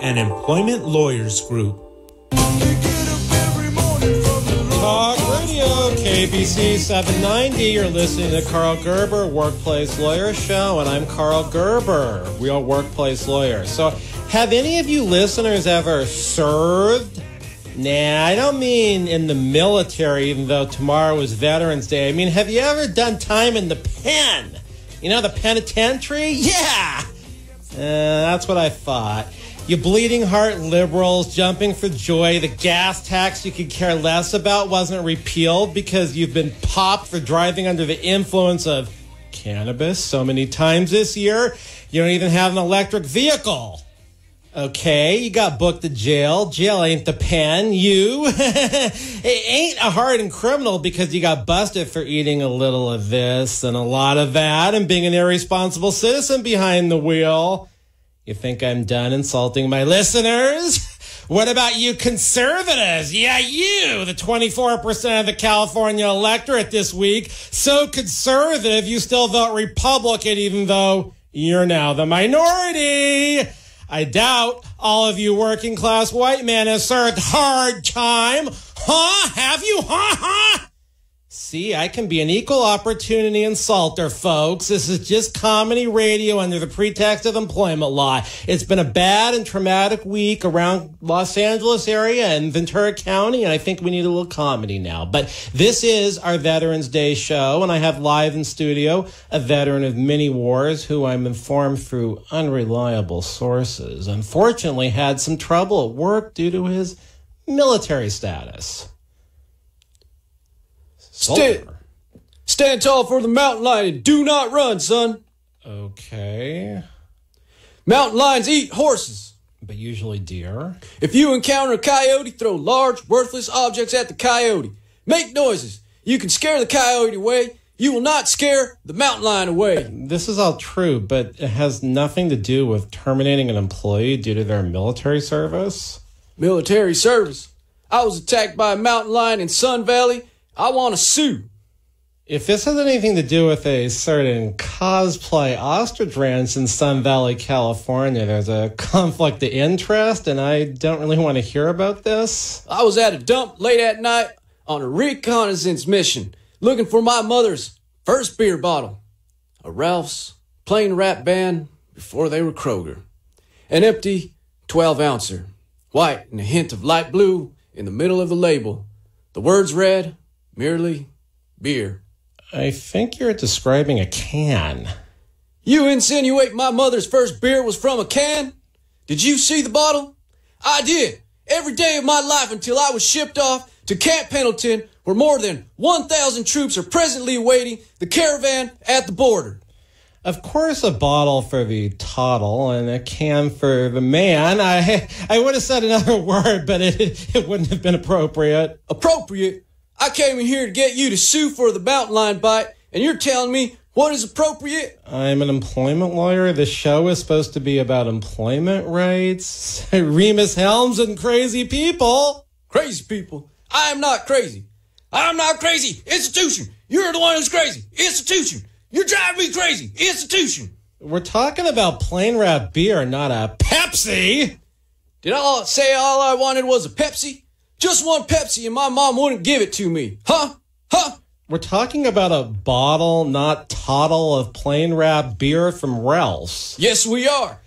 an employment lawyers group. Talk Radio, KABC 790. You're listening to Karl Gerber, Workplace Lawyer Show, and I'm Karl Gerber, real workplace lawyer. So, have any of you listeners ever served? Nah, I don't mean in the military, even though tomorrow is Veterans Day. I mean, have you ever done time in the pen? You know, the penitentiary? Yeah! That's what I thought. You bleeding heart liberals jumping for joy. The gas tax you could care less about wasn't repealed because you've been popped for driving under the influence of cannabis so many times this year. You don't even have an electric vehicle. Okay, you got booked to jail. Jail ain't the pen. You ain't a hardened criminal because you got busted for eating a little of this and a lot of that and being an irresponsible citizen behind the wheel. You think I'm done insulting my listeners? What about you conservatives? Yeah, you, the 24% of the California electorate this week. So conservative, you still vote Republican even though you're now the minority. I doubt all of you working class white men have served hard time. Huh? Have you? Huh? See, I can be an equal opportunity insulter, folks. This is just comedy radio under the pretext of employment law. It's been a bad and traumatic week around Los Angeles area and Ventura County, and I think we need a little comedy now. But this is our Veterans Day show, and I have live in studio a veteran of many wars who I'm informed through unreliable sources unfortunately had some trouble at work due to military status. Stand tall for the mountain lion and do not run, son. Okay. Mountain lions eat horses. But usually deer. If you encounter a coyote, throw large, worthless objects at the coyote. Make noises. You can scare the coyote away. You will not scare the mountain lion away. This is all true, but it has nothing to do with terminating an employee due to their military service. Military service? I was attacked by a mountain lion in Sun Valley. I want to sue. If this has anything to do with a certain cosplay ostrich ranch in Sun Valley, California, there's a conflict of interest, and I don't really want to hear about this. I was at a dump late at night on a reconnaissance mission, looking for my mother's first beer bottle. A Ralph's plain wrap band before they were Kroger. An empty 12-ouncer, white and a hint of light blue in the middle of the label. The words read, merely beer. I think you're describing a can. You insinuate my mother's first beer was from a can? Did you see the bottle? I did. Every day of my life until I was shipped off to Camp Pendleton, where more than 1,000 troops are presently awaiting the caravan at the border. Of course, a bottle for the toddle and a can for the man. I would have said another word, but it wouldn't have been appropriate. Appropriate? I came in here to get you to sue for the mountain lion bite, and you're telling me what is appropriate? I'm an employment lawyer. The show is supposed to be about employment rights. Remus Helms and crazy people. Crazy people? I am not crazy. I'm not crazy. Institution. You're the one who's crazy. Institution. You're driving me crazy. Institution. We're talking about plain wrap beer, not a Pepsi. Did I say all I wanted was a Pepsi? Just one Pepsi and my mom wouldn't give it to me. Huh? We're talking about a bottle, not toddle, of plain wrap beer from Ralph's. Yes, we are.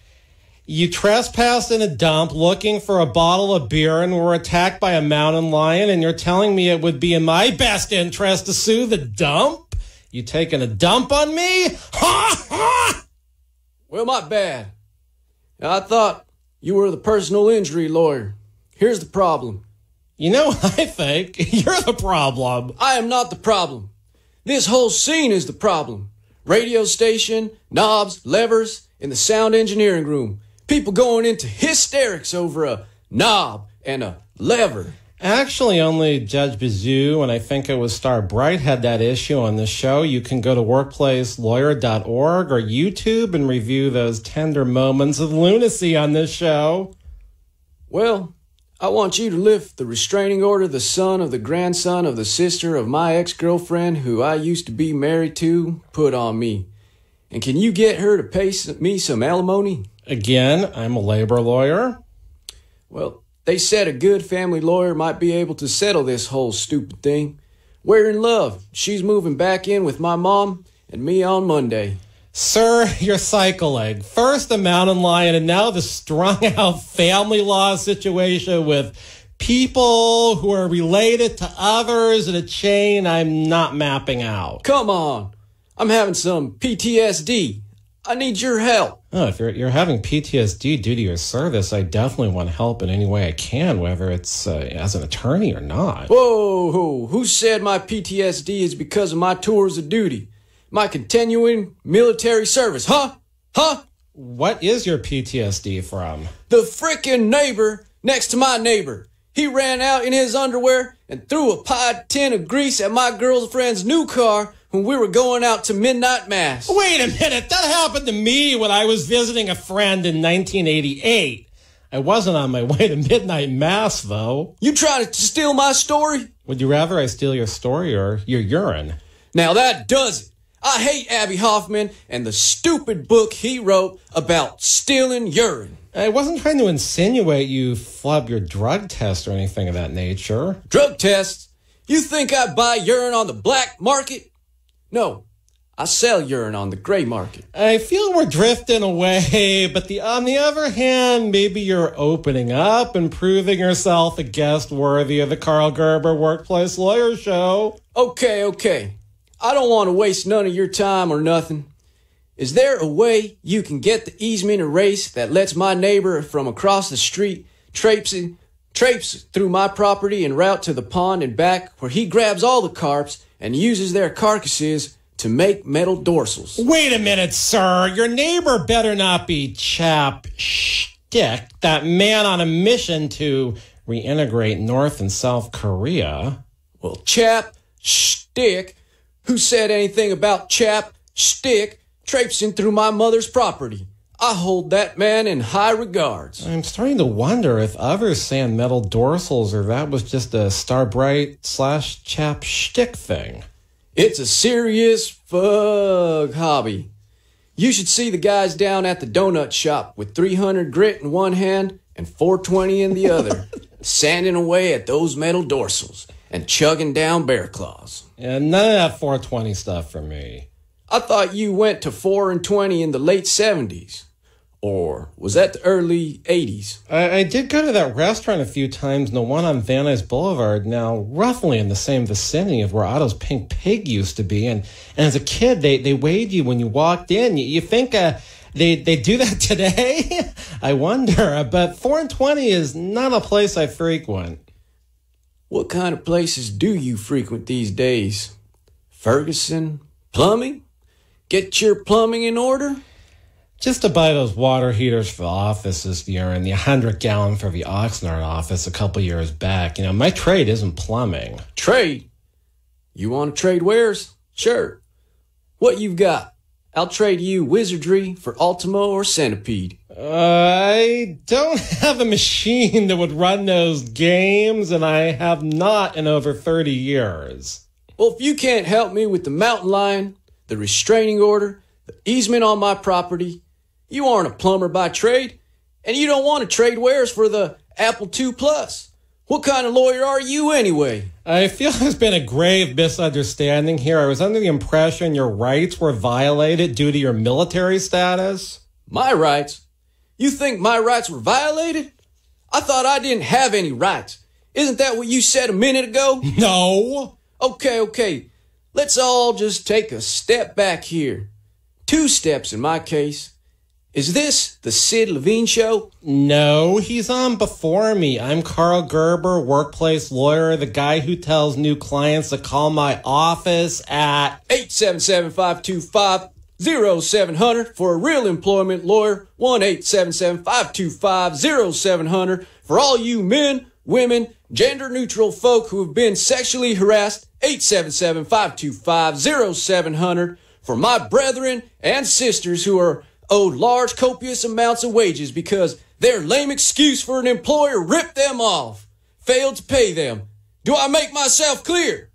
You trespassed in a dump looking for a bottle of beer and were attacked by a mountain lion, and you're telling me it would be in my best interest to sue the dump? You taking a dump on me? Well, my bad. I thought you were the personal injury lawyer. Here's the problem. You know what I think? You're the problem. I am not the problem. This whole scene is the problem. Radio station, knobs, levers, in the sound engineering room. People going into hysterics over a knob and a lever. Actually, only Judge Bazoo and I think it was Star Bright had that issue on the show. You can go to workplacelawyer.org or YouTube and review those tender moments of lunacy on this show. Well, I want you to lift the restraining order the son of the grandson of the sister of my ex-girlfriend who I used to be married to put on me. And can you get her to pay me some alimony? Again, I'm a labor lawyer. Well, they said a good family lawyer might be able to settle this whole stupid thing. We're in love. She's moving back in with my mom and me on Monday. Sir, you're cycling. First the mountain lion and now the strung-out family law situation with people who are related to others in a chain I'm not mapping out. Come on. I'm having some PTSD. I need your help. Oh, if you're having PTSD due to your service, I definitely want to help in any way I can, whether it's as an attorney or not. Whoa, who said my PTSD is because of my tours of duty? My continuing military service, huh? What is your PTSD from? The frickin' neighbor next to my neighbor. He ran out in his underwear and threw a pie tin of grease at my girlfriend's new car when we were going out to midnight mass. Wait a minute, that happened to me when I was visiting a friend in 1988. I wasn't on my way to midnight mass, though. You trying to steal my story? Would you rather I steal your story or your urine? Now that does it. I hate Abby Hoffman and the stupid book he wrote about stealing urine. I wasn't trying to insinuate you flub your drug test or anything of that nature. Drug tests? You think I buy urine on the black market? No, I sell urine on the gray market. I feel we're drifting away, but on the other hand, maybe you're opening up and proving yourself a guest worthy of the Karl Gerber Workplace Lawyer Show. Okay. I don't want to waste none of your time or nothing. Is there a way you can get the easement erased that lets my neighbor from across the street traipse through my property en route to the pond and back where he grabs all the carps and uses their carcasses to make metal dorsals? Wait a minute, sir. Your neighbor better not be Chap Shtick, that man on a mission to reintegrate North and South Korea. Well, Chap Shtick? Who said anything about Chap Shtick traipsing through my mother's property? I hold that man in high regards. I'm starting to wonder if others saying metal dorsals or that was just a Starbright / Chap Shtick thing. It's a serious fug hobby. You should see the guys down at the donut shop with 300 grit in one hand and 420 in the other, sanding away at those metal dorsals and chugging down bear claws. Yeah, none of that 420 stuff for me. I thought you went to 4 and 20 in the late 70s. Or was that the early 80s? I did go to that restaurant a few times, the one on Van Nuys Boulevard, now roughly in the same vicinity of where Otto's Pink Pig used to be. And as a kid, they weighed you when you walked in. You think they do that today? I wonder. But 4 and 20 is not a place I frequent. What kind of places do you frequent these days? Ferguson? Plumbing? Get your plumbing in order? Just to buy those water heaters for the office this year and the 100-gallon for the Oxnard office a couple years back. You know, my trade isn't plumbing. Trade? You want to trade wares? Sure. What you've got? I'll trade you Wizardry for Ultimo or Centipede. I don't have a machine that would run those games, and I have not in over 30 years. Well, if you can't help me with the mountain lion, the restraining order, the easement on my property, you aren't a plumber by trade, and you don't want to trade wares for the Apple II Plus. What kind of lawyer are you anyway? I feel there's been a grave misunderstanding here. I was under the impression your rights were violated due to your military status. My rights? You think my rights were violated? I thought I didn't have any rights. Isn't that what you said a minute ago? No. Okay. Let's all just take a step back here. 2 steps in my case. Is this the Sid Levine show? No, he's on before me. I'm Karl Gerber, workplace lawyer, the guy who tells new clients to call my office at 877-525-0700 for a real employment lawyer. 1-877-525-0700 for all you men, women, gender-neutral folk who have been sexually harassed. 877-525-0700 for my brethren and sisters who are owed large copious amounts of wages because their lame excuse for an employer ripped them off, failed to pay them. Do I make myself clear?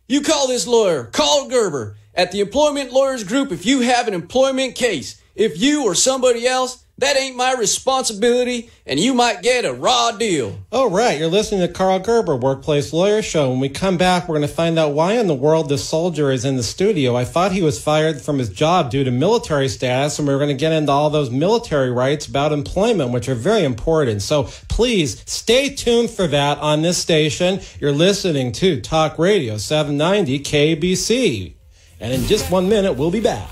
You call this lawyer, Karl Gerber, at the Employment Lawyers Group if you have an employment case. If you or somebody else That ain't my responsibility, and you might get a raw deal. Oh, right. You're listening to Karl Gerber, Workplace Lawyer Show. When we come back, we're going to find out why in the world this soldier is in the studio. I thought he was fired from his job due to military status, and we're going to get into all those military rights about employment, which are very important. So please stay tuned for that on this station. You're listening to Talk Radio 790 KABC. And in just 1 minute, we'll be back.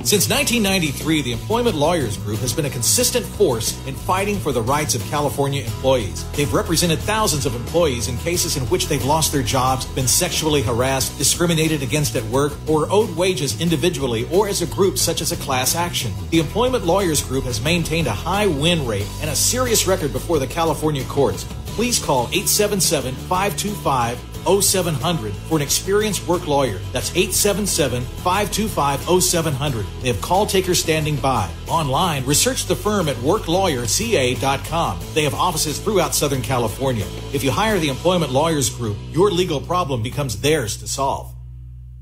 Since 1993, the Employment Lawyers Group has been a consistent force in fighting for the rights of California employees. They've represented thousands of employees in cases in which they've lost their jobs, been sexually harassed, discriminated against at work, or owed wages individually or as a group such as a class action. The Employment Lawyers Group has maintained a high win rate and a serious record before the California courts. Please call 877-525-0700 for an experienced work lawyer. That's 877-525-0700. They have call takers standing by. Online, research the firm at worklawyerca.com. They have offices throughout Southern California. If you hire the Employment Lawyers Group, your legal problem becomes theirs to solve.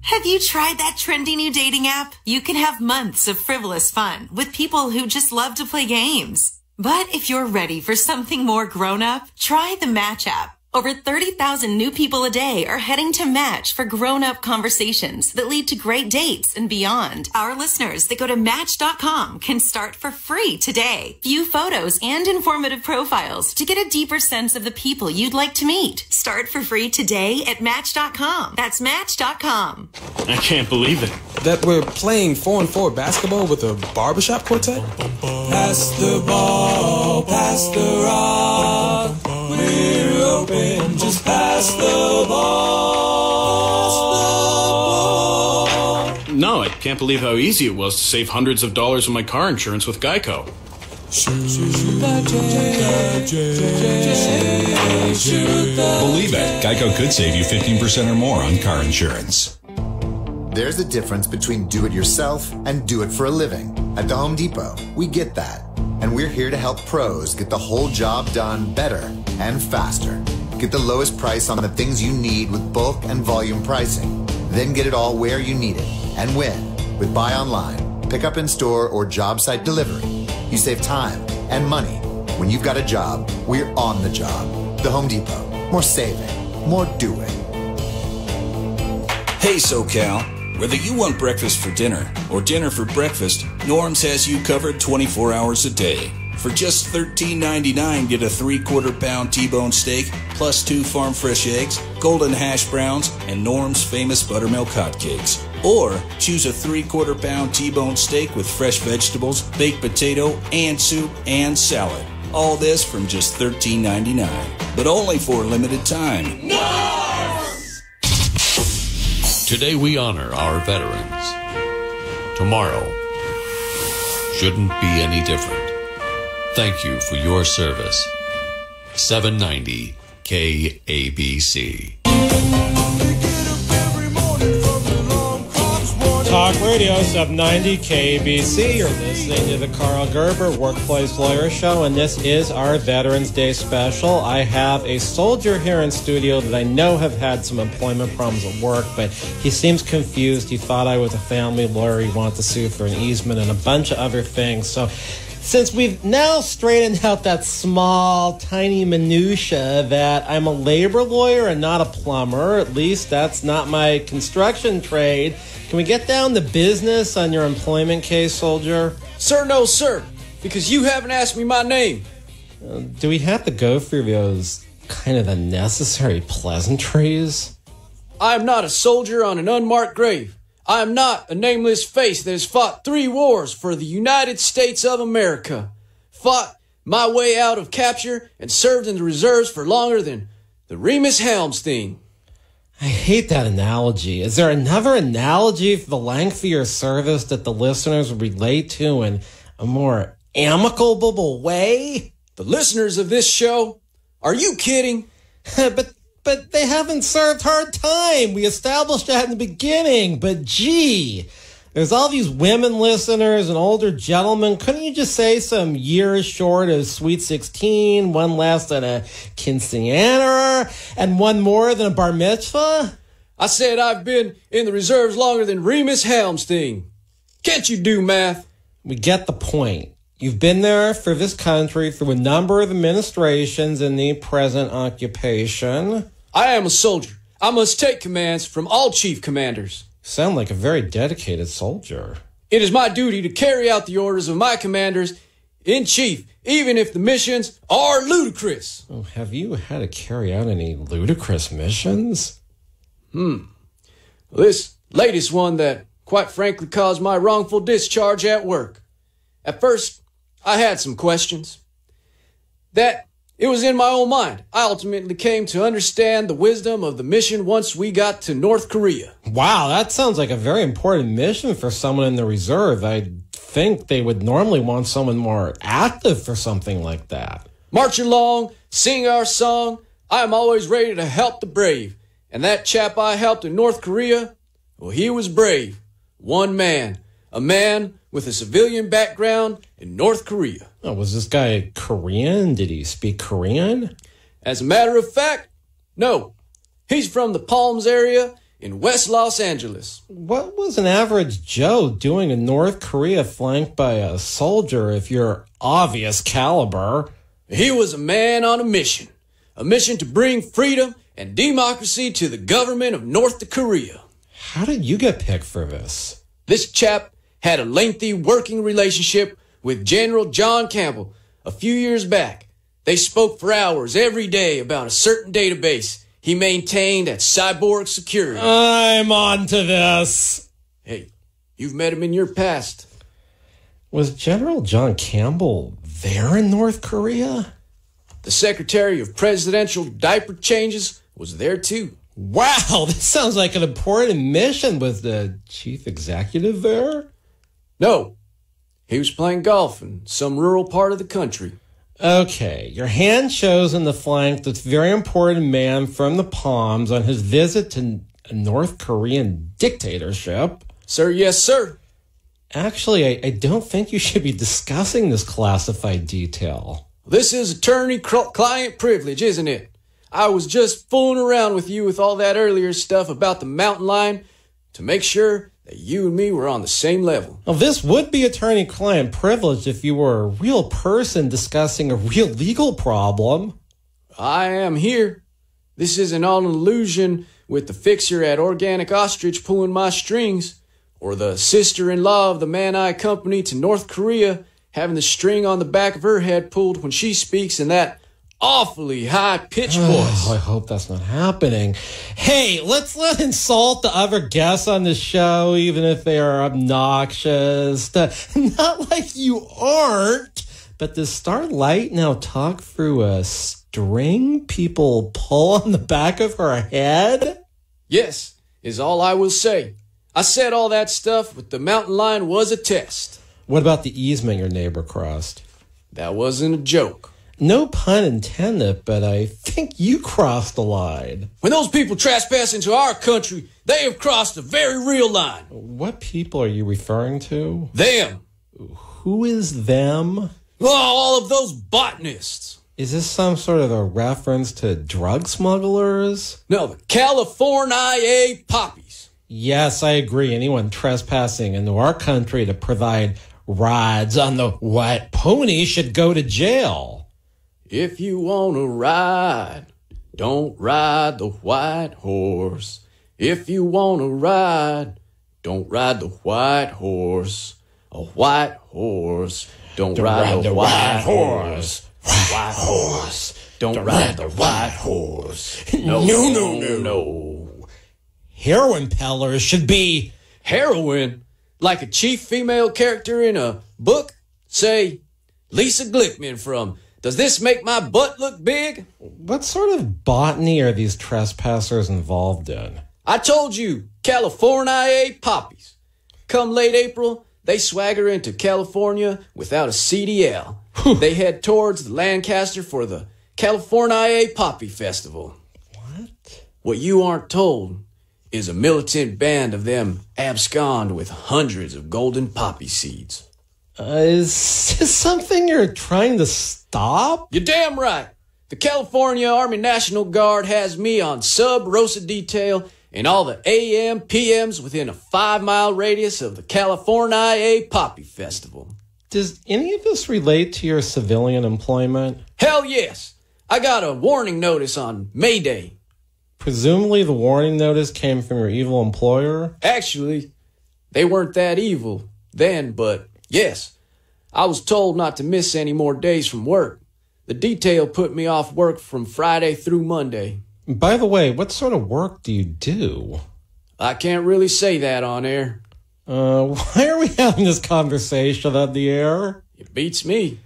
Have you tried that trendy new dating app? You can have months of frivolous fun with people who just love to play games. But if you're ready for something more grown-up, try the Match app. Over 30,000 new people a day are heading to Match for grown-up conversations that lead to great dates and beyond. Our listeners that go to Match.com can start for free today. View photos and informative profiles to get a deeper sense of the people you'd like to meet. Start for free today at Match.com. That's Match.com. I can't believe it. That we're playing 4-on-4 basketball with a barbershop quartet? Pass the ball, pass the rock. We're open, just pass the ball. No, I can't believe how easy it was to save hundreds of dollars on my car insurance with Geico. Believe it, Geico could save you 15% or more on car insurance. There's a difference between do it yourself and do it for a living. At the Home Depot, we get that. And we're here to help pros get the whole job done better and faster. Get the lowest price on the things you need with bulk and volume pricing. Then get it all where you need it and win with buy online, pick up in store, or job site delivery. You save time and money. When you've got a job, we're on the job. The Home Depot. More saving, more doing. Hey SoCal, whether you want breakfast for dinner or dinner for breakfast, Norm's has you covered 24 hours a day. For just $13.99, get a 3/4 pound T-bone steak, plus 2 farm fresh eggs, golden hash browns, and Norm's famous buttermilk hotcakes. Or choose a 3/4 pound T-bone steak with fresh vegetables, baked potato, and soup and salad. All this from just $13.99, but only for a limited time. Today we honor our veterans. Tomorrow shouldn't be any different. Thank you for your service. 790 KABC. Talk Radio 790 KABC. You're listening to the Karl Gerber Workplace Lawyer Show, and this is our Veterans Day special. I have a soldier here in studio that I know have had some employment problems at work, but he seems confused. He thought I was a family lawyer. He wanted to sue for an easement and a bunch of other things. So since we've now straightened out that small, tiny minutia that I'm a labor lawyer and not a plumber, at least that's not my construction trade, can we get down to business on your employment case, soldier? Sir, no, sir, because you haven't asked me my name. Do we have to go through those kind of unnecessary pleasantries? I am not a soldier on an unmarked grave. I am not a nameless face that has fought 3 wars for the United States of America, fought my way out of capture, and served in the reserves for longer than the Remus Helmstein. I hate that analogy. Is there another analogy for the length of your service that the listeners would relate to in a more amicable way? The listeners of this show? Are you kidding? But they haven't served hard time. We established that in the beginning. But gee, There's all these women listeners and older gentlemen. Couldn't you just say some years short of Sweet 16, one less than a quinceanera, and one more than a bar mitzvah? I said I've been in the reserves longer than Remus Helmstein. Can't you do math? We get the point. You've been there for this country through a number of administrations in the present occupation. I am a soldier. I must take commands from all chief commanders. Sound like a very dedicated soldier. It is my duty to carry out the orders of my commanders in chief, even if the missions are ludicrous. Oh, have you had to carry out any ludicrous missions? This latest one that quite frankly caused my wrongful discharge at work. At first, I had some questions. That it was in my own mind. I ultimately came to understand the wisdom of the mission once we got to North Korea. Wow, that sounds like a very important mission for someone in the reserve. I think they would normally want someone more active for something like that. March along, sing our song. I am always ready to help the brave. And that chap I helped in North Korea, well, he was brave. One man. A man with a civilian background in North Korea. Oh, was this guy Korean? Did he speak Korean? As a matter of fact, no. He's from the Palms area in West Los Angeles. What was an average Joe doing in North Korea flanked by a soldier of your obvious caliber? He was a man on a mission to bring freedom and democracy to the government of North Korea. How did you get picked for this? This chap had a lengthy working relationship with General John Campbell a few years back. They spoke for hours every day about a certain database he maintained at Cyborg Security. I'm on to this. Hey, you've met him in your past. Was General John Campbell there in North Korea? The Secretary of Presidential Diaper Changes was there too. Wow, this sounds like an important mission. Was the chief executive there? No, he was playing golf in some rural part of the country. Okay, your hand shows in the flank this very important man from the Palms on his visit to a North Korean dictatorship. Sir, yes, sir. Actually, I don't think you should be discussing this classified detail. This is attorney-client privilege, isn't it? I was just fooling around with you with all that earlier stuff about the mountain lion to make sure that you and me were on the same level. Well, this would be attorney-client privilege if you were a real person discussing a real legal problem. I am here. This isn't all an illusion with the fixer at Organic Ostrich pulling my strings, or the sister-in-law of the man I accompany to North Korea having the string on the back of her head pulled when she speaks in that awfully high-pitched voice. Oh, I hope that's not happening. Hey, let's not insult the other guests on the show, even if they are obnoxious. Not like you aren't. But does Starlight now talk through a string people pull on the back of her head? Yes, is all I will say. I said all that stuff with the mountain lion was a test. What about the easement your neighbor crossed? That wasn't a joke. No pun intended, but I think you crossed the line. When those people trespass into our country, they have crossed a very real line. What people are you referring to? Them. Who is them? Oh, all of those botanists. Is this some sort of a reference to drug smugglers? No, the California poppies. Yes, I agree. Anyone trespassing into our country to provide rides on the white pony should go to jail. If you want to ride, don't ride the white horse. If you want to ride, don't ride the white horse. A white horse, don't ride the white horse. White horse, don't ride the white horse. No. Heroin peddlers should be... Heroin? Like a chief female character in a book? Say, Lisa Glickman from Does This Make My Butt Look Big? What sort of botany are these trespassers involved in? I told you, California poppies. Come late April, they swagger into California without a CDL. They head towards the Lancaster for the California Poppy Festival. What? What you aren't told is a militant band of them abscond with hundreds of golden poppy seeds. Is this something you're trying to stop? You're damn right. The California Army National Guard has me on sub-ROSA detail in all the AM, PMs within a 5-mile radius of the California Poppy Festival. Does any of this relate to your civilian employment? Hell yes. I got a warning notice on May Day. Presumably the warning notice came from your evil employer? Actually, they weren't that evil then, but yes. I was told not to miss any more days from work. The detail put me off work from Friday through Monday. By the way, what sort of work do you do? I can't really say that on air. Why are we having this conversation on the air? It beats me.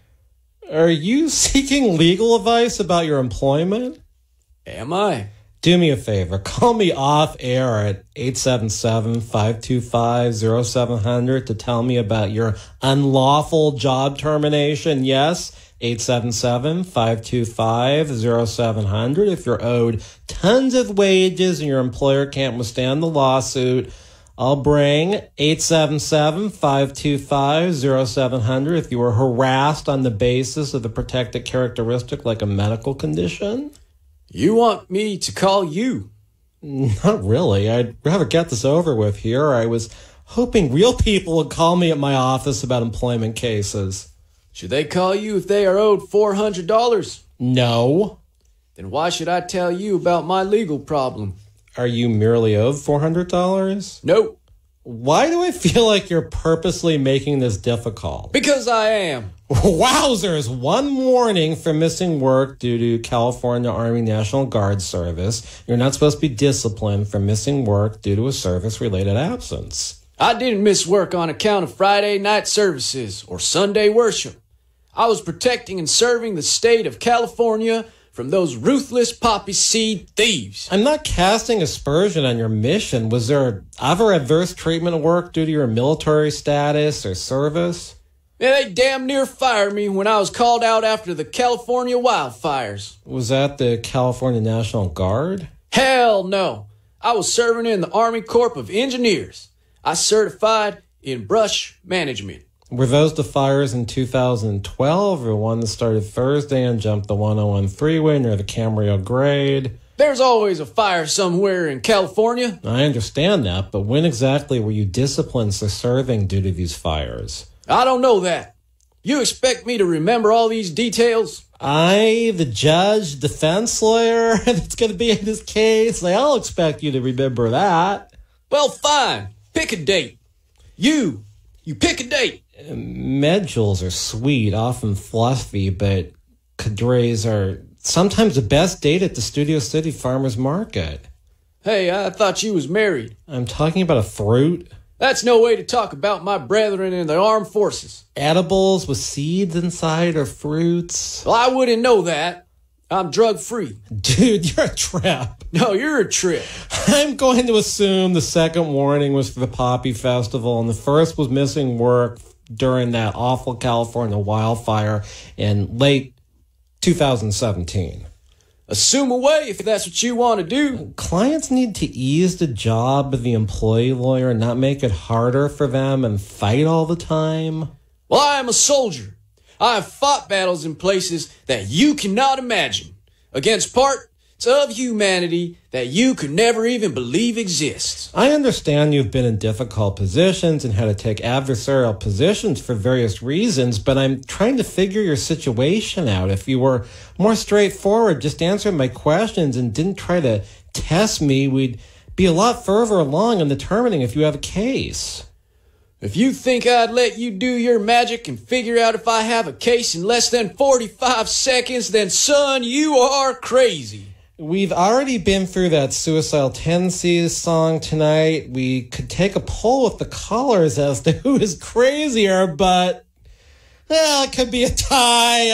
Are you seeking legal advice about your employment? Am I? Do me a favor. Call me off air at 877-525-0700 to tell me about your unlawful job termination. Yes, 877-525-0700. If you're owed tons of wages and your employer can't withstand the lawsuit, I'll bring 877-525-0700 if you were harassed on the basis of a protected characteristic like a medical condition. You want me to call you? Not really. I'd rather get this over with here. I was hoping real people would call me at my office about employment cases. Should they call you if they are owed $400? No. Then why should I tell you about my legal problem? Are you merely owed $400? Nope. Why do I feel like you're purposely making this difficult? Because I am. Wowzers! One warning for missing work due to California Army National Guard service. You're not supposed to be disciplined for missing work due to a service-related absence. I didn't miss work on account of Friday night services or Sunday worship. I was protecting and serving the state of California from those ruthless poppy seed thieves. I'm not casting aspersion on your mission. Was there ever adverse treatment at work due to your military status or service? Yeah, they damn near fired me when I was called out after the California wildfires. Was that the California National Guard? Hell no. I was serving in the Army Corps of Engineers. I certified in brush management. Were those the fires in 2012 or one that started Thursday and jumped the 101 freeway near the Camarillo grade? There's always a fire somewhere in California. I understand that, but when exactly were you disciplined for serving due to these fires? I don't know that. You expect me to remember all these details? I, the judge, defense lawyer that's going to be in this case, I'll expect you to remember that. Well, fine. Pick a date. You pick a date. Medules are sweet, often fluffy, but cadres are sometimes the best date at the Studio City Farmers Market. Hey, I thought you was married. I'm talking about a fruit. That's no way to talk about my brethren in the armed forces. Edibles with seeds inside are fruits. Well, I wouldn't know that. I'm drug-free. Dude, you're a trip. No, you're a trip. I'm going to assume the second warning was for the Poppy Festival and the first was missing work during that awful California wildfire in late 2017. Assume away if that's what you want to do. Clients need to ease the job of the employee lawyer and not make it harder for them and fight all the time. Well, I am a soldier. I have fought battles in places that you cannot imagine, against parts of humanity that you could never even believe exists. I understand you've been in difficult positions and had to take adversarial positions for various reasons, but I'm trying to figure your situation out. If you were more straightforward, just answering my questions and didn't try to test me, we'd be a lot further along in determining if you have a case. If you think I'd let you do your magic and figure out if I have a case in less than 45 seconds, then son, you are crazy. We've already been through that Suicidal Tendencies song tonight. We could take a poll with the callers as to who is crazier, but, well, it could be a tie.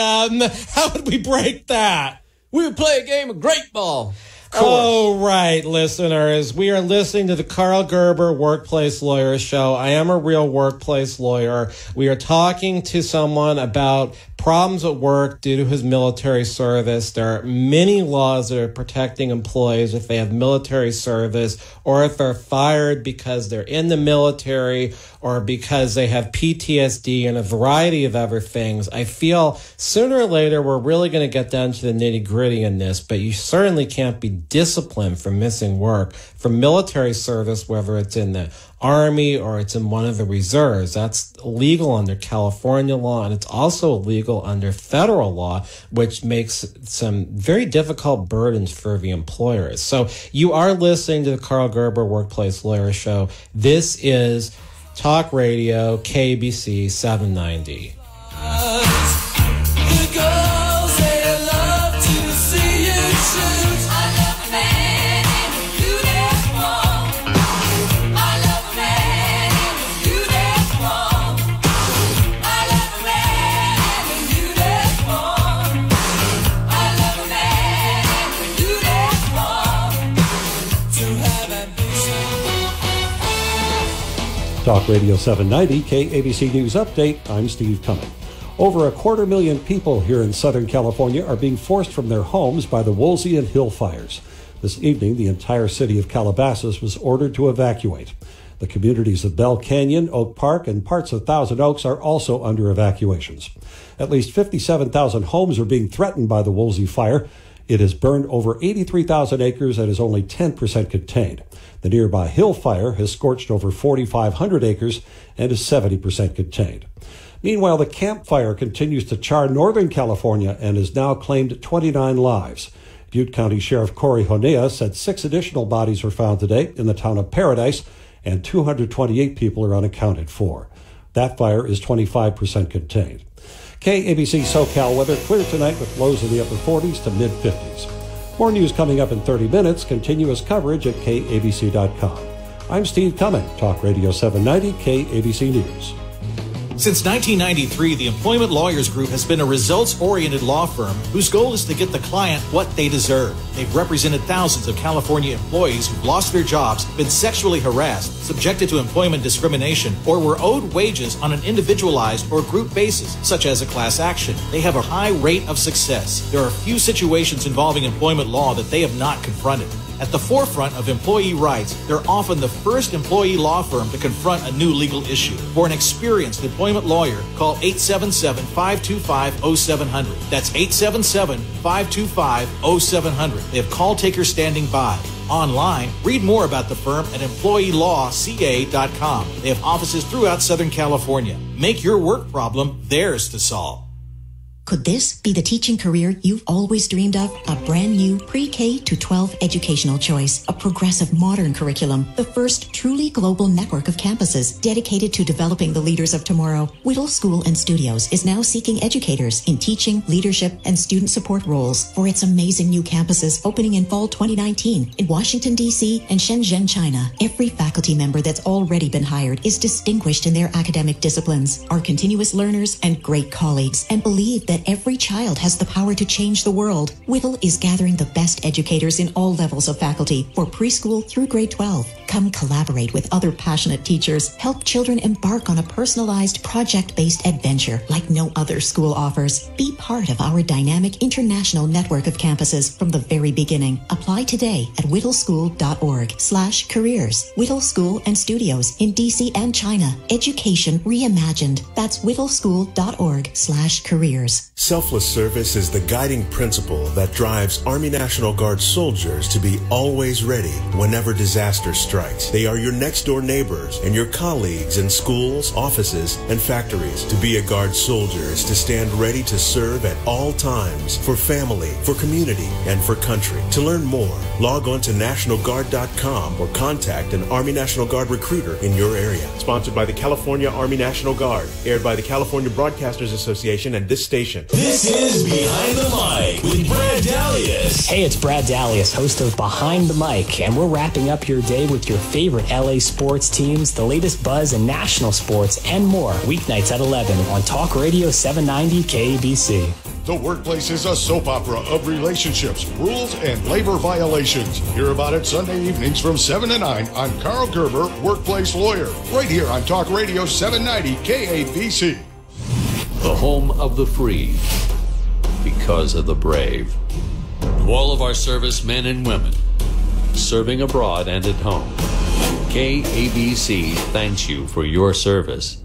How would we break that? We would play a game of great ball. Oh, right, listeners. We are listening to the Karl Gerber Workplace Lawyer Show. I am a real workplace lawyer. We are talking to someone about problems at work due to his military service. There are many laws that are protecting employees if they have military service or if they're fired because they're in the military or because they have PTSD and a variety of other things. I feel sooner or later we're really going to get down to the nitty-gritty in this, but you certainly can't be disciplined for missing work for military service, whether it's in the Army or it's in one of the reserves. That's illegal under California law, and it's also illegal under federal law, which makes some very difficult burdens for the employers. So you are listening to the Karl Gerber Workplace Lawyer Show. This is Talk Radio KABC 790. Talk Radio 790, KABC News Update. I'm Steve Cumming. Over 250,000 people here in Southern California are being forced from their homes by the Woolsey and Hill fires. This evening, the entire city of Calabasas was ordered to evacuate. The communities of Bell Canyon, Oak Park, and parts of Thousand Oaks are also under evacuations. At least 57,000 homes are being threatened by the Woolsey fire. It has burned over 83,000 acres and is only 10% contained. The nearby Hill fire has scorched over 4,500 acres and is 70% contained. Meanwhile, the Camp Fire continues to char Northern California and has now claimed 29 lives. Butte County Sheriff Corey Honea said 6 additional bodies were found today in the town of Paradise, and 228 people are unaccounted for. That fire is 25% contained. KABC SoCal weather clear tonight with lows in the upper 40s to mid-50s. More news coming up in 30 minutes. Continuous coverage at KABC.com. I'm Steve Cumming, Talk Radio 790, KABC News. Since 1993, the Employment Lawyers Group has been a results-oriented law firm whose goal is to get the client what they deserve. They've represented thousands of California employees who've lost their jobs, been sexually harassed, subjected to employment discrimination, or were owed wages on an individualized or group basis, such as a class action. They have a high rate of success. There are few situations involving employment law that they have not confronted. At the forefront of employee rights, they're often the first employee law firm to confront a new legal issue. For an experienced employment lawyer, call 877-525-0700. That's 877-525-0700. They have call takers standing by. Online, read more about the firm at employeelawca.com. They have offices throughout Southern California. Make your work problem theirs to solve. Could this be the teaching career you've always dreamed of? A brand new pre-K to 12 educational choice, a progressive modern curriculum, the first truly global network of campuses dedicated to developing the leaders of tomorrow. Whittle School and Studios is now seeking educators in teaching, leadership, and student support roles for its amazing new campuses opening in fall 2019 in Washington, D.C. and Shenzhen, China. Every faculty member that's already been hired is distinguished in their academic disciplines, are continuous learners and great colleagues, and believe that every child has the power to change the world. Whittle is gathering the best educators in all levels of faculty for preschool through grade 12. Come collaborate with other passionate teachers. Help children embark on a personalized, project-based adventure like no other school offers. Be part of our dynamic international network of campuses from the very beginning. Apply today at whittleschool.org/careers. Whittle School and Studios in DC and China. Education reimagined. That's whittleschool.org/careers. Selfless service is the guiding principle that drives Army National Guard soldiers to be always ready whenever disaster strikes. They are your next-door neighbors and your colleagues in schools, offices, and factories. To be a Guard soldier is to stand ready to serve at all times for family, for community, and for country. To learn more, log on to NationalGuard.com or contact an Army National Guard recruiter in your area. Sponsored by the California Army National Guard. Aired by the California Broadcasters Association and this station. This is Behind the Mic with Brad Dalius. Hey, it's Brad Dalius, host of Behind the Mic, and we're wrapping up your day with your favorite LA sports teams, the latest buzz in national sports, and more. Weeknights at 11 on Talk Radio 790 KABC. The workplace is a soap opera of relationships, rules, and labor violations. Hear about it Sunday evenings from 7 to 9 on Karl Gerber, Workplace Lawyer, right here on Talk Radio 790 KABC. the home of the free, because of the brave. To all of our servicemen and women, serving abroad and at home, KABC thanks you for your service.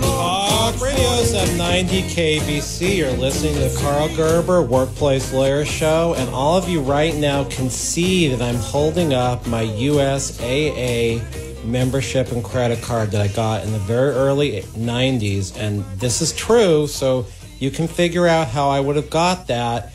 Talk Radio 790 KABC. You're listening to the Karl Gerber Workplace Lawyer Show, and all of you right now can see that I'm holding up my USAA membership and credit card that I got in the very early 90s, and this is true, so you can figure out how I would have got that.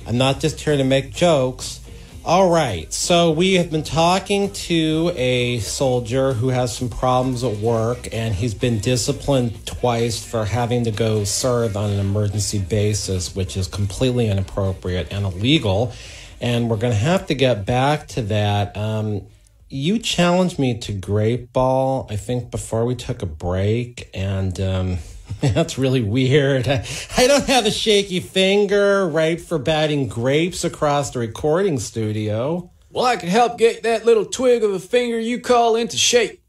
I'm not just here to make jokes. All right, so we have been talking to a soldier who has some problems at work, and he's been disciplined twice for having to go serve on an emergency basis, which is completely inappropriate and illegal, and we're going to have to get back to that. You challenged me to grape ball, I think, before we took a break, and that's really weird. I don't have a shaky finger, right, for batting grapes across the recording studio. Well, I can help get that little twig of a finger you call into shape.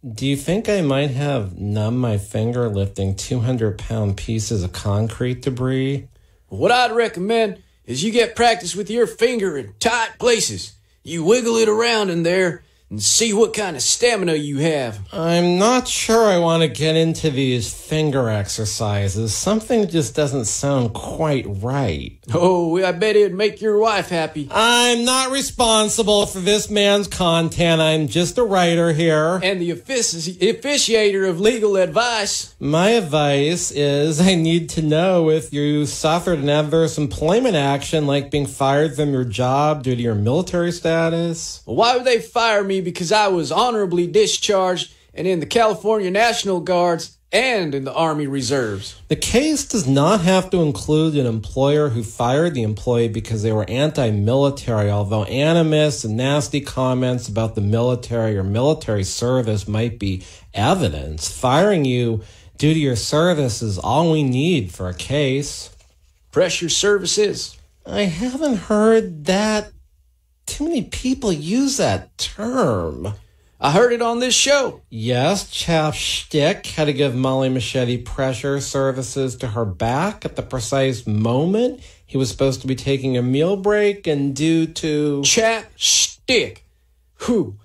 Do you think I might have numbed my finger lifting 200-pound pieces of concrete debris? What I'd recommend is you get practice with your finger in tight places. You wiggle it around in there and see what kind of stamina you have. I'm not sure I want to get into these finger exercises. Something just doesn't sound quite right. Oh, I bet it'd make your wife happy. I'm not responsible for this man's content. I'm just a writer here. And the officiator of legal advice. My advice is I need to know if you suffered an adverse employment action like being fired from your job due to your military status. Well, why would they fire me? Because I was honorably discharged and in the California National Guards and in the Army Reserves. The case does not have to include an employer who fired the employee because they were anti-military, although animus and nasty comments about the military or military service might be evidence. Firing you due to your service is all we need for a case. Pressure services. I haven't heard that. Too many people use that term. I heard it on this show. Yes, Chapstick had to give Molly Machete pressure services to her back at the precise moment he was supposed to be taking a meal break, and due to... Chapstick. Who?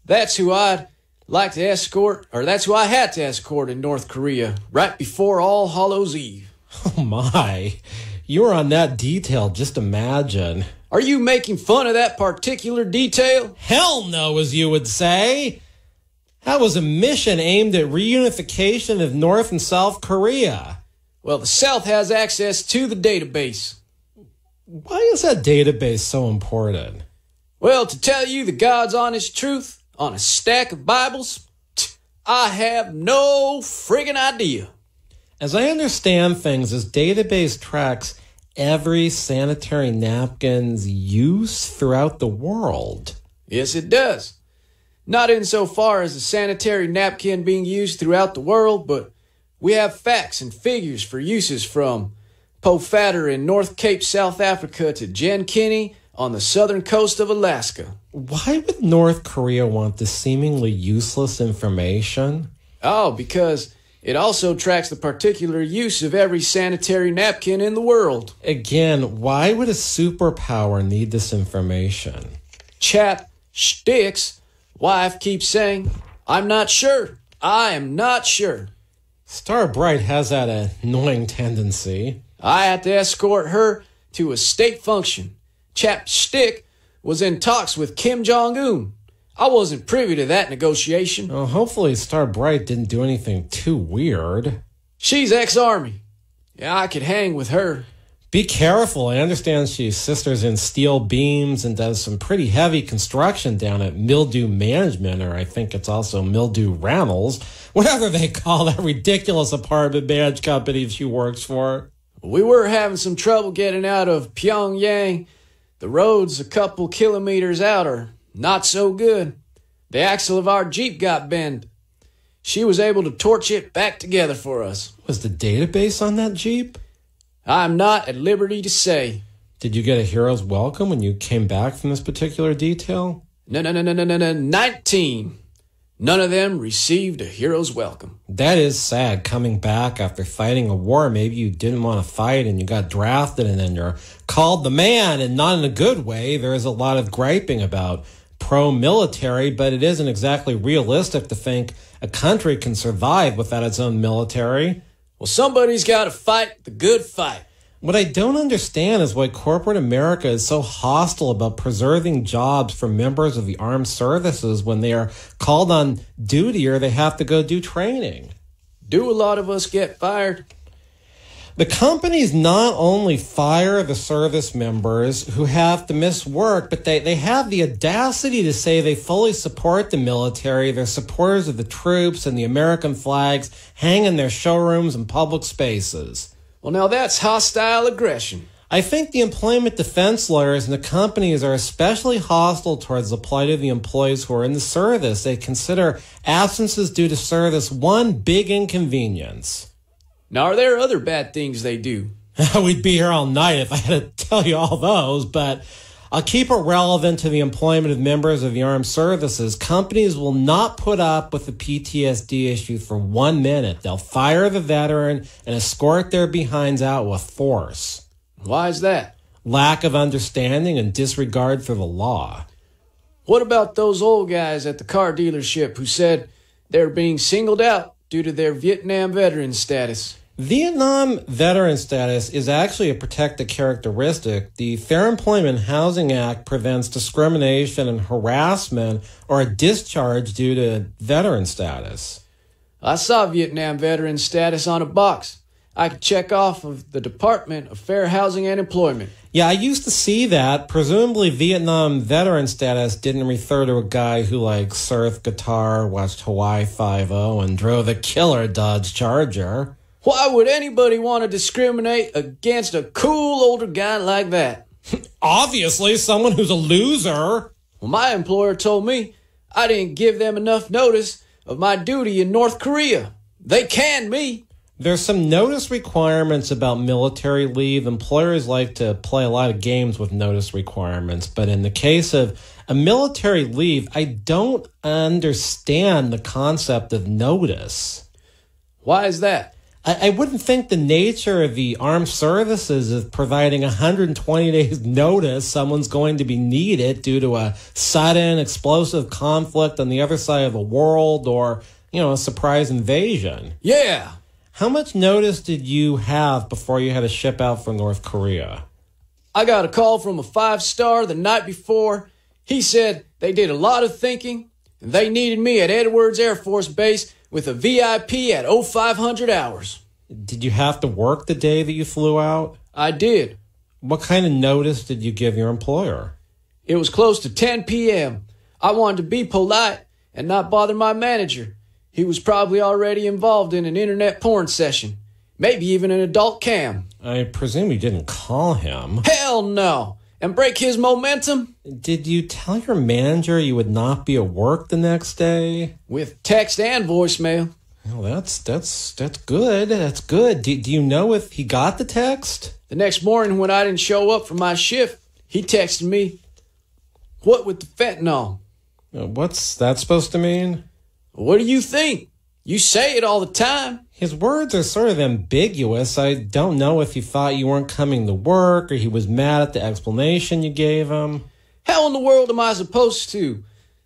That's who I'd like to escort, or that's who I had to escort in North Korea right before All Hallows Eve. Oh my. You were on that detail, just imagine. Are you making fun of that particular detail? Hell no, as you would say. That was a mission aimed at reunification of North and South Korea. Well, the South has access to the database. Why is that database so important? Well, to tell you the God's honest truth on a stack of Bibles, I have no friggin' idea. As I understand things, this database tracks every sanitary napkin's use throughout the world. Yes, it does. Not insofar as a sanitary napkin being used throughout the world, but we have facts and figures for uses from Po Fatter in North Cape, South Africa to Jen Kinney on the southern coast of Alaska. Why would North Korea want this seemingly useless information? Oh, because it also tracks the particular use of every sanitary napkin in the world. Again, why would a superpower need this information? Chapstick's wife keeps saying, I'm not sure. I am not sure. Star Bright has that annoying tendency. I had to escort her to a state function. Chapstick was in talks with Kim Jong-un. I wasn't privy to that negotiation. Well, hopefully Star Bright didn't do anything too weird. She's ex-Army. Yeah, I could hang with her. Be careful. I understand she's sisters in steel beams and does some pretty heavy construction down at Mildew Management, or I think it's also Mildew Rannells, whatever they call that ridiculous apartment management company she works for. We were having some trouble getting out of Pyongyang. The roads a couple kilometers out are not so good. The axle of our Jeep got bent. She was able to torch it back together for us. Was the database on that Jeep? I'm not at liberty to say. Did you get a hero's welcome when you came back from this particular detail? No. 19. None of them received a hero's welcome. That is sad, coming back after fighting a war maybe you didn't want to fight and you got drafted and then you're called the man, and not in a good way. There is a lot of griping about pro-military, but it isn't exactly realistic to think a country can survive without its own military. Well, somebody's got to fight the good fight. What I don't understand is why corporate America is so hostile about preserving jobs for members of the armed services when they are called on duty or they have to go do training. Do a lot of us get fired? The companies not only fire the service members who have to miss work, but they have the audacity to say they fully support the military. They're supporters of the troops and the American flags hang in their showrooms and public spaces. Well, now that's hostile aggression. I think the employment defense lawyers and the companies are especially hostile towards the plight of the employees who are in the service. They consider absences due to service one big inconvenience. Now, are there other bad things they do? We'd be here all night if I had to tell you all those, but I'll keep it relevant to the employment of members of the armed services. Companies will not put up with the PTSD issue for 1 minute. They'll fire the veteran and escort their behinds out with force. Why is that? Lack of understanding and disregard for the law. What about those old guys at the car dealership who said they're being singled out due to their Vietnam veteran status? Vietnam veteran status is actually a protected characteristic. The Fair Employment Housing Act prevents discrimination and harassment or a discharge due to veteran status. I saw Vietnam veteran status on a box I could check off of the Department of Fair Housing and Employment. Yeah, I used to see that. Presumably Vietnam veteran status didn't refer to a guy who surfed guitar, watched Hawaii Five-0, and drove a killer Dodge Charger. Why would anybody want to discriminate against a cool older guy like that? Obviously, someone who's a loser. Well, my employer told me I didn't give them enough notice of my duty in North Korea. They canned me. There's some notice requirements about military leave. Employers like to play a lot of games with notice requirements, but in the case of a military leave, I don't understand the concept of notice. Why is that? I wouldn't think the nature of the armed services is providing 120 days notice someone's going to be needed due to a sudden explosive conflict on the other side of the world or, a surprise invasion. Yeah. How much notice did you have before you had to ship out for North Korea? I got a call from a 5-star the night before. He said they did a lot of thinking and they needed me at Edwards Air Force Base with a VIP at 0500 hours. Did you have to work the day that you flew out? I did. What kind of notice did you give your employer? It was close to 10 p.m. I wanted to be polite and not bother my manager. He was probably already involved in an internet porn session, maybe even an adult cam. I presume you didn't call him. Hell no! And break his momentum? Did you tell your manager you would not be at work the next day? With text and voicemail. Well, that's good. That's good. Do you know if he got the text? The next morning when I didn't show up for my shift, he texted me, "What with the fentanyl?" What's that supposed to mean? What do you think? You say it all the time. His words are sort of ambiguous. I don't know if he thought you weren't coming to work or he was mad at the explanation you gave him. How in the world am I supposed to?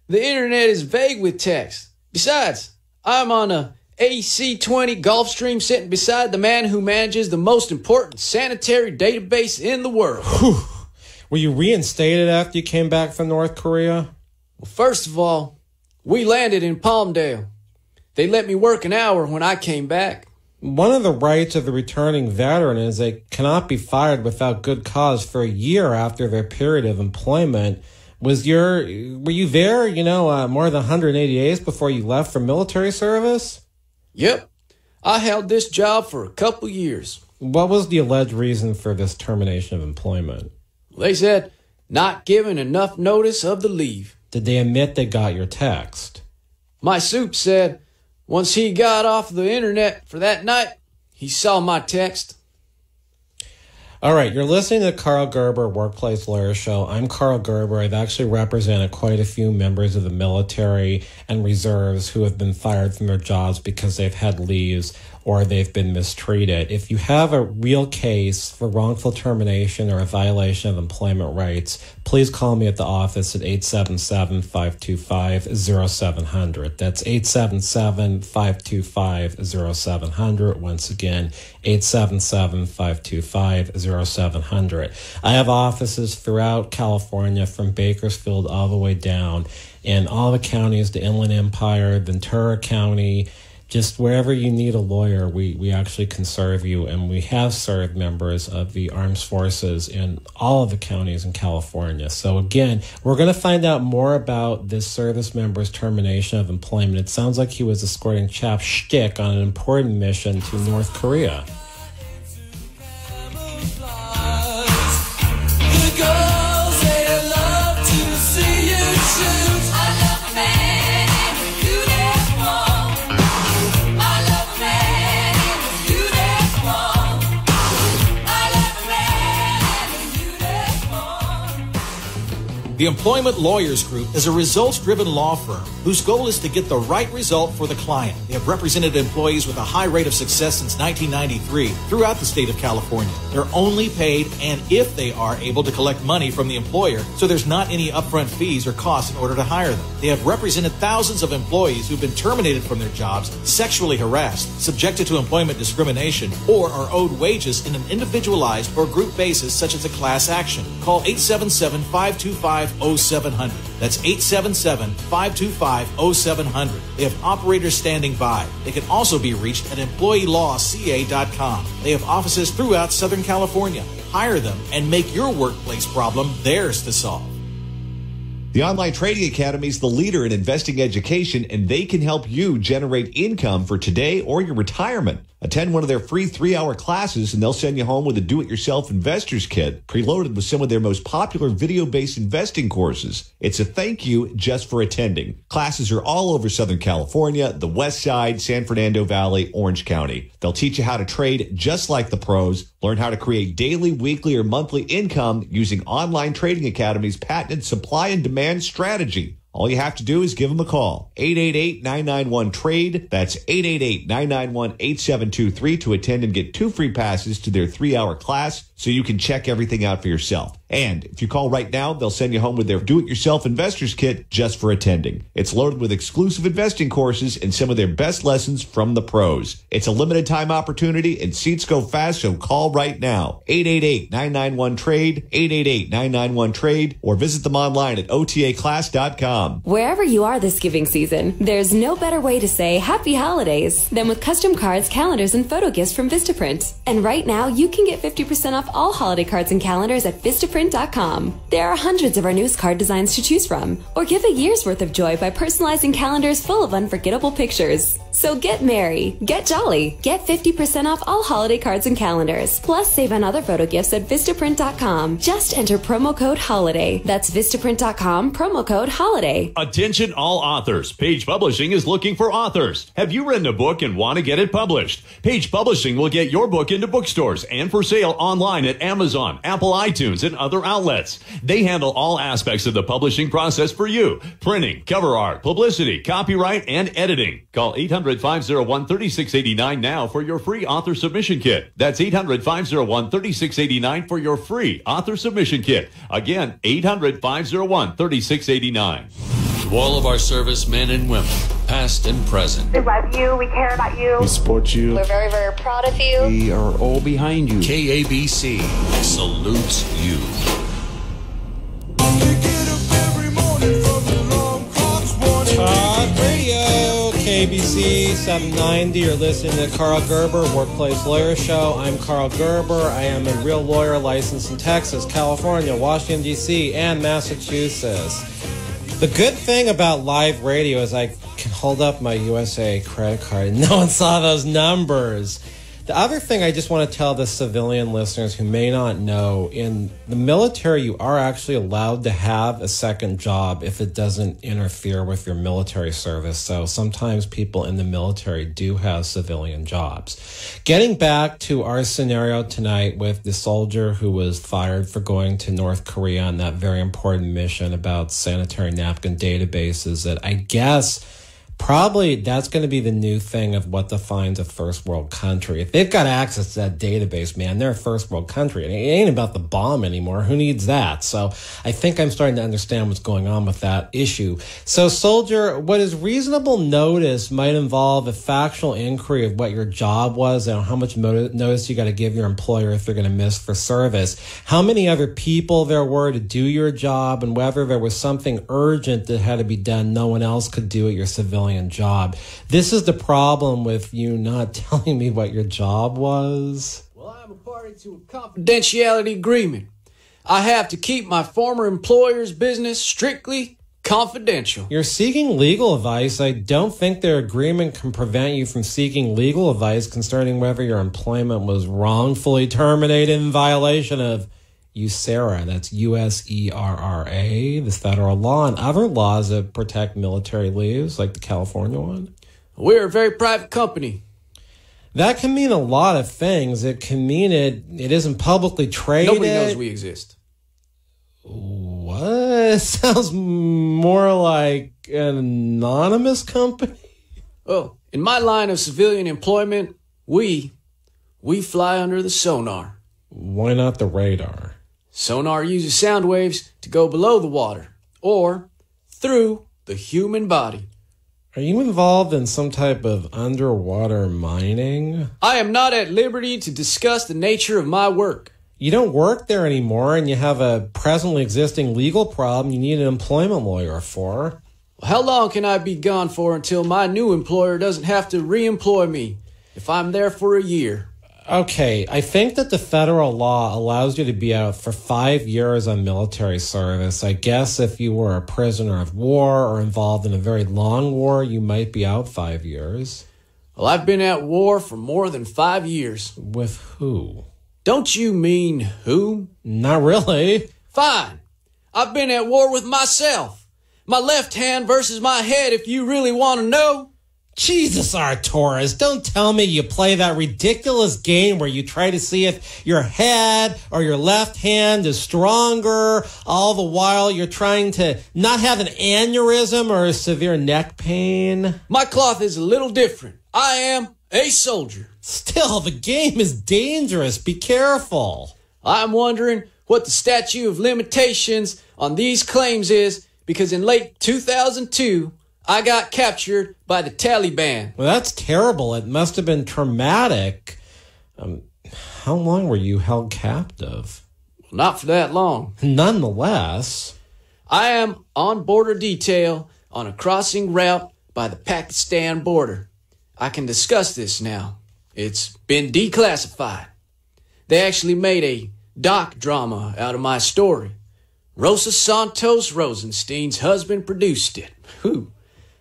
The internet is vague with text. Besides, I'm on a AC-20 Gulfstream sitting beside the man who manages the most important sanitary database in the world. Whew. Were you reinstated after you came back from North Korea? Well, first of all, we landed in Palmdale. They let me work an hour when I came back. One of the rights of the returning veteran is they cannot be fired without good cause for a year after their period of employment. Were you there, more than 180 days before you left for military service? Yep. I held this job for a couple years. What was the alleged reason for this termination of employment? They said not giving enough notice of the leave. Did they admit they got your text? My soup said once he got off the internet for that night, he saw my text. All right, you're listening to the Karl Gerber Workplace Lawyer Show. I'm Karl Gerber. I've actually represented quite a few members of the military and reserves who have been fired from their jobs because they've had leaves or they've been mistreated. If you have a real case for wrongful termination or a violation of employment rights, please call me at the office at 877-525-0700. That's 877-525-0700. Once again, 877-525-0700. I have offices throughout California, from Bakersfield all the way down in all the counties, the Inland Empire, Ventura County. Just wherever you need a lawyer, we actually can serve you, and we have served members of the armed forces in all of the counties in California. So again, we're going to find out more about this service member's termination of employment. It sounds like he was escorting Chap Shtick on an important mission to North Korea. The Employment Lawyers Group is a results-driven law firm whose goal is to get the right result for the client. They have represented employees with a high rate of success since 1993 throughout the state of California. They're only paid and if they are able to collect money from the employer, so there's not any upfront fees or costs in order to hire them. They have represented thousands of employees who've been terminated from their jobs, sexually harassed, subjected to employment discrimination, or are owed wages in an individualized or group basis such as a class action. Call 877-525-0700. That's 877-525-0700. They have operators standing by. They can also be reached at employeelawca.com. They have offices throughout Southern California. Hire them and make your workplace problem theirs to solve. The Online Trading Academy is the leader in investing education, and they can help you generate income for today or your retirement. Attend one of their free 3-hour classes, and they'll send you home with a do-it-yourself investor's kit, preloaded with some of their most popular video-based investing courses. It's a thank you just for attending. Classes are all over Southern California, the West Side, San Fernando Valley, Orange County. They'll teach you how to trade just like the pros, learn how to create daily, weekly, or monthly income using Online Trading Academy's patented supply and demand strategy. All you have to do is give them a call. 888-991-TRADE. That's 888-991-8723 to attend and get 2 free passes to their 3-hour class so you can check everything out for yourself. And if you call right now, they'll send you home with their do-it-yourself investor's kit just for attending. It's loaded with exclusive investing courses and some of their best lessons from the pros. It's a limited time opportunity and seats go fast, so call right now. 888-991-TRADE, 888-991-TRADE, or visit them online at otaclass.com. Wherever you are this giving season, there's no better way to say happy holidays than with custom cards, calendars, and photo gifts from Vistaprint. And right now, you can get 50% off all holiday cards and calendars at Vistaprint.com. There are hundreds of our newest card designs to choose from, or give a year's worth of joy by personalizing calendars full of unforgettable pictures. So get merry, get jolly, get 50% off all holiday cards and calendars, plus save on other photo gifts at Vistaprint.com. Just enter promo code HOLIDAY. That's Vistaprint.com, promo code HOLIDAY. Attention all authors. Page Publishing is looking for authors. Have you written a book and want to get it published? Page Publishing will get your book into bookstores and for sale online at Amazon, Apple iTunes, and other outlets. They handle all aspects of the publishing process for you. Printing, cover art, publicity, copyright, and editing. Call 800-501-3689 now for your free author submission kit. That's 800-501-3689 for your free author submission kit. Again, 800-501-3689. To all of our servicemen and women, past and present. We love you. We care about you. We support you. We're very, very proud of you. We are all behind you. KABC salutes you. Talk Radio, KABC 790. You're listening to Karl Gerber, Workplace Lawyer Show. I'm Karl Gerber. I am a real lawyer licensed in Texas, California, Washington, D.C., and Massachusetts. The good thing about live radio is I can hold up my USA credit card and no one saw those numbers. The other thing I just want to tell the civilian listeners who may not know, in the military, you are actually allowed to have a second job if it doesn't interfere with your military service. So sometimes people in the military do have civilian jobs. Getting back to our scenario tonight with the soldier who was fired for going to North Korea on that very important mission about sanitary napkin databases, that I guess probably that's going to be the new thing of what defines a first world country. If they've got access to that database, man, they're a first world country. It ain't about the bomb anymore. Who needs that? So I think I'm starting to understand what's going on with that issue. So, soldier, what is reasonable notice might involve a factual inquiry of what your job was and how much notice you got to give your employer if they're going to miss for service, how many other people there were to do your job, and whether there was something urgent that had to be done no one else could do at your civilian job. This is the problem with you not telling me what your job was. Well, I'm a party to a confidentiality agreement. I have to keep my former employer's business strictly confidential. You're seeking legal advice. I don't think their agreement can prevent you from seeking legal advice concerning whether your employment was wrongfully terminated in violation of USERRA, that's USERRA, the federal law, and other laws that protect military leaves, like the California one. We're a very private company. That can mean a lot of things. It can mean it isn't publicly traded. Nobody knows we exist. What? Sounds more like an anonymous company. Oh, in my line of civilian employment, we fly under the sonar. Why not the radar? Sonar uses sound waves to go below the water, or through the human body. Are you involved in some type of underwater mining? I am not at liberty to discuss the nature of my work. You don't work there anymore, and you have a presently existing legal problem you need an employment lawyer for. Well, how long can I be gone for until my new employer doesn't have to re-employ me if I'm there for a year? Okay, I think that the federal law allows you to be out for 5 years on military service. I guess if you were a prisoner of war or involved in a very long war, you might be out 5 years. Well, I've been at war for more than 5 years. With who? Don't you mean who? Not really. Fine. I've been at war with myself. My left hand versus my head, if you really want to know. Jesus, Arturus, don't tell me you play that ridiculous game where you try to see if your head or your left hand is stronger, all the while you're trying to not have an aneurysm or a severe neck pain. My cloth is a little different. I am a soldier. Still, the game is dangerous. Be careful. I'm wondering what the statute of limitations on these claims is, because in late 2002, I got captured by the Taliban. Well, that's terrible. It must have been traumatic. How long were you held captive? Well, not for that long. Nonetheless, I am on border detail on a crossing route by the Pakistan border. I can discuss this now. It's been declassified. They actually made a doc drama out of my story. Rosa Santos Rosenstein's husband produced it. Whew.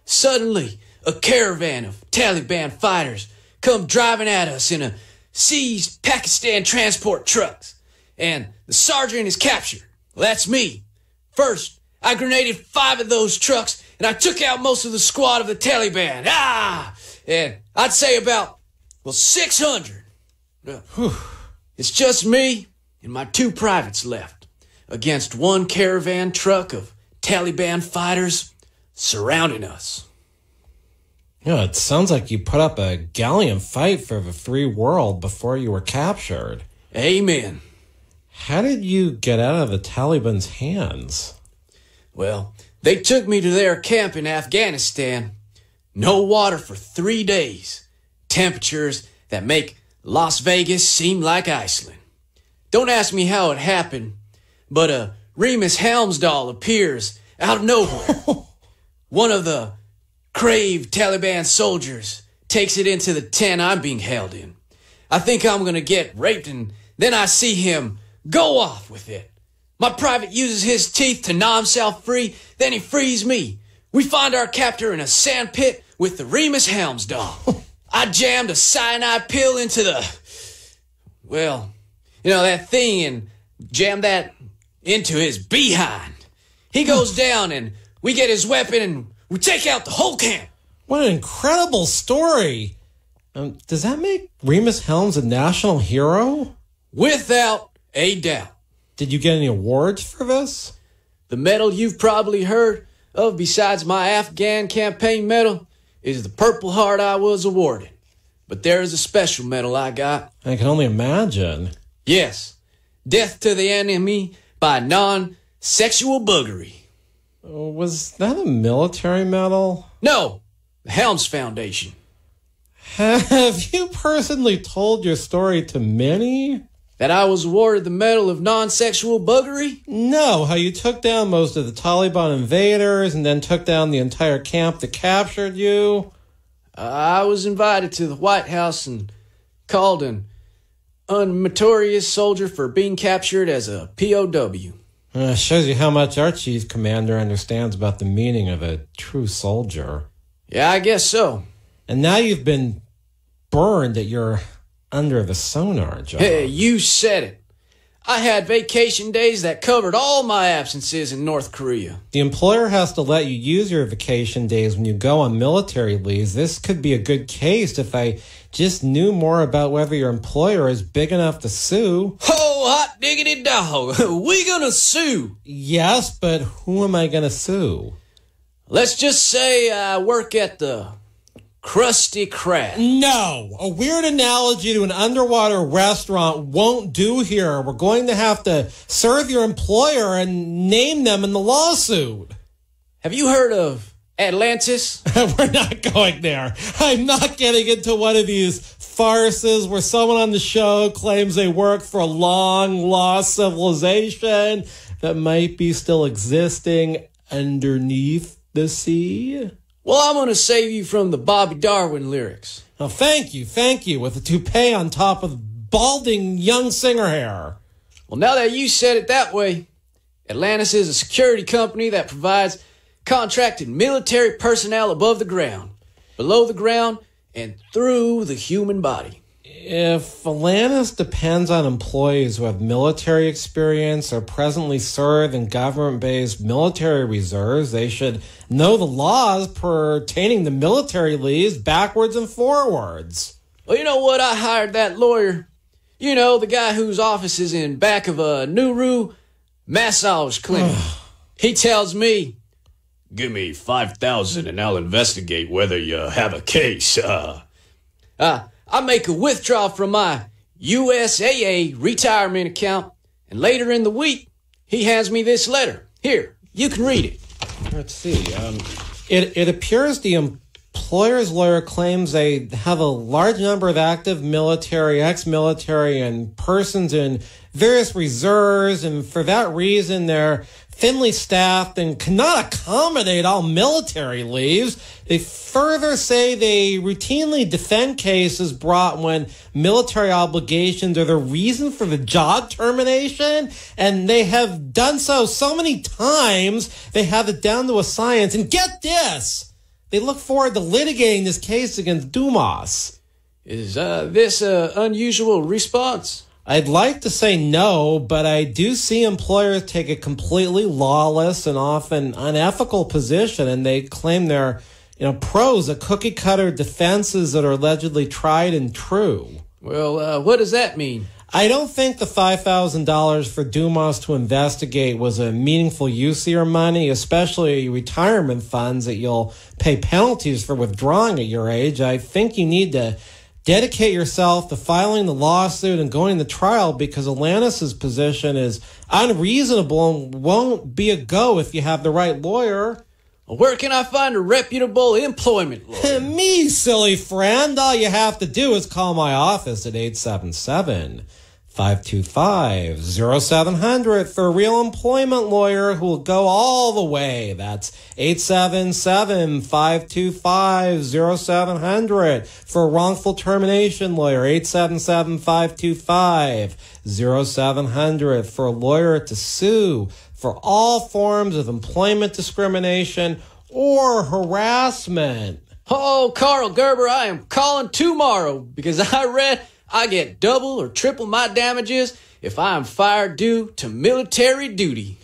Suddenly, a caravan of Taliban fighters come driving at us in a seized Pakistan transport trucks, and the sergeant is captured. Well, that's me. First, I grenaded 5 of those trucks, and I took out most of the squad of the Taliban. And I'd say about, 600. It's just me and my 2 privates left against 1 caravan truck of Taliban fighters surrounding us. Yeah, it sounds like you put up a gallant fight for the free world before you were captured. Amen. How did you get out of the Taliban's hands? Well, they took me to their camp in Afghanistan. No water for 3 days. Temperatures that make Las Vegas seem like Iceland. Don't ask me how it happened, but a Remus Helmsdahl appears out of nowhere. One of the craved Taliban soldiers takes it into the tent I'm being held in. I think I'm going to get raped, and then I see him go off with it. My private uses his teeth to gnaw himself free, then he frees me. We find our captor in a sand pit with the Remus Helmsdahl. I jammed a cyanide pill into that thing and jammed that into his behind. He goes down and we get his weapon and we take out the whole camp. What an incredible story. Does that make Remus Helms a national hero? Without a doubt. Did you get any awards for this? The medal you've probably heard of besides my Afghan campaign medal is the Purple Heart I was awarded. But there is a special medal I got. I can only imagine. Yes. Death to the enemy by non-sexual buggery. Was that a military medal? No. The Helms Foundation. Have you personally told your story to many? That I was awarded the Medal of Non-Sexual Buggery? No, how you took down most of the Taliban invaders and then took down the entire camp that captured you. I was invited to the White House and called an unmeritorious soldier for being captured as a POW. Shows you how much our chief commander understands about the meaning of a true soldier. Yeah, I guess so. And now you've been burned at your under the sonar job. Hey, you said it. I had vacation days that covered all my absences in North Korea. The employer has to let you use your vacation days when you go on military leaves. This could be a good case if I just knew more about whether your employer is big enough to sue. Oh, hot diggity dog. We gonna sue. Yes, but who am I gonna sue? Let's just say I work at the Krusty Krab. No, a weird analogy to an underwater restaurant won't do here. We're going to have to serve your employer and name them in the lawsuit. Have you heard of Atlantis? We're not going there. I'm not getting into one of these farces where someone on the show claims they work for a long-lost civilization that might be still existing underneath the sea. Well, I'm going to save you from the Bobby Darwin lyrics. Oh, thank you, with a toupee on top of balding young singer hair. Well, now that you said it that way, Atlantis is a security company that provides contracted military personnel above the ground, below the ground, and through the human body. If Atlantis depends on employees who have military experience or presently serve in government-based military reserves, they should know the laws pertaining to military leaves backwards and forwards. Well, you know what? I hired that lawyer. You know, the guy whose office is in back of a Nuru massage clinic. He tells me, "Give me $5,000 and I'll investigate whether you have a case." I make a withdrawal from my USAA retirement account, and later in the week, he hands me this letter. Here, you can read it. Let's see. It appears the employer's lawyer claims they have a large number of active military, ex-military, and persons in various reserves, and for that reason, they're thinly staffed and cannot accommodate all military leaves. They further say they routinely defend cases brought when military obligations are the reason for the job termination, and they have done so many times they have it down to a science. And get this, they look forward to litigating this case against Dumas. Is this an unusual response? I'd like to say no, but I do see employers take a completely lawless and often unethical position, and they claim they're, pros at cookie-cutter defenses that are allegedly tried and true. Well, what does that mean? I don't think the $5,000 for Dumas to investigate was a meaningful use of your money, especially retirement funds that you'll pay penalties for withdrawing at your age. I think you need to dedicate yourself to filing the lawsuit and going to trial, because Atlantis' position is unreasonable and won't be a go if you have the right lawyer. Where can I find a reputable employment lawyer? Me, silly friend. All you have to do is call my office at 877-525-0700 for a real employment lawyer who will go all the way. That's 877-525-0700 for a wrongful termination lawyer. 877-525-0700 for a lawyer to sue for all forms of employment discrimination or harassment. Oh, Karl Gerber, I am calling tomorrow because I read I get double or triple my damages if I am fired due to military duty.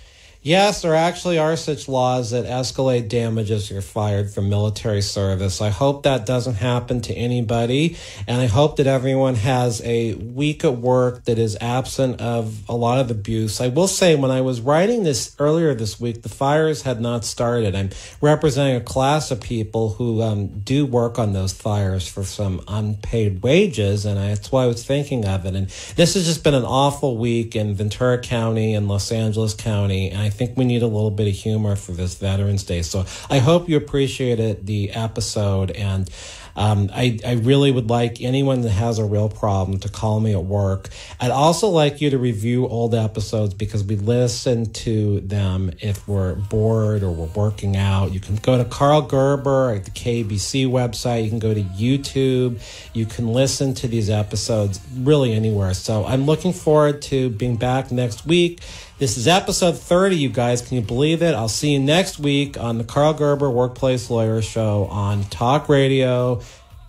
Yes, there actually are such laws that escalate damages if you're fired from military service. I hope that doesn't happen to anybody, and I hope that everyone has a week at work that is absent of a lot of abuse. I will say, when I was writing this earlier this week, the fires had not started. I'm representing a class of people who do work on those fires for some unpaid wages, and that's why I was thinking of it. And this has just been an awful week in Ventura County and Los Angeles County, and I think we need a little bit of humor for this Veterans Day. So I hope you appreciated the episode, and I really would like anyone that has a real problem to call me at work. I'd also like you to review old episodes because we listen to them if we're bored or we're working out. You can go to Karl Gerber at the KABC website. You can go to YouTube. You can listen to these episodes really anywhere. So I'm looking forward to being back next week. This is episode 30, you guys. Can you believe it? I'll see you next week on the Karl Gerber Workplace Lawyer Show on Talk Radio,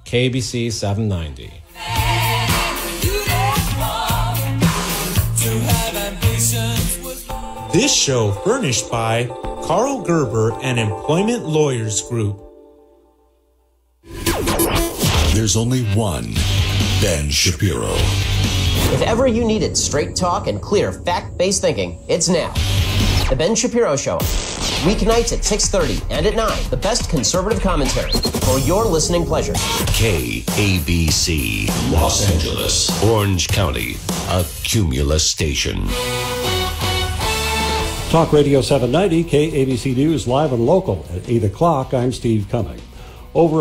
KABC 790. This show furnished by Karl Gerber and Employment Lawyers Group. There's only one Ben Shapiro. If ever you needed straight talk and clear fact-based thinking, it's now. The Ben Shapiro Show. Weeknights at 6:30 and at 9. The best conservative commentary for your listening pleasure. KABC, Los Angeles, Orange County, a Cumulus station. Talk Radio 790, KABC News, live and local at 8 o'clock. I'm Steve Cumming. Over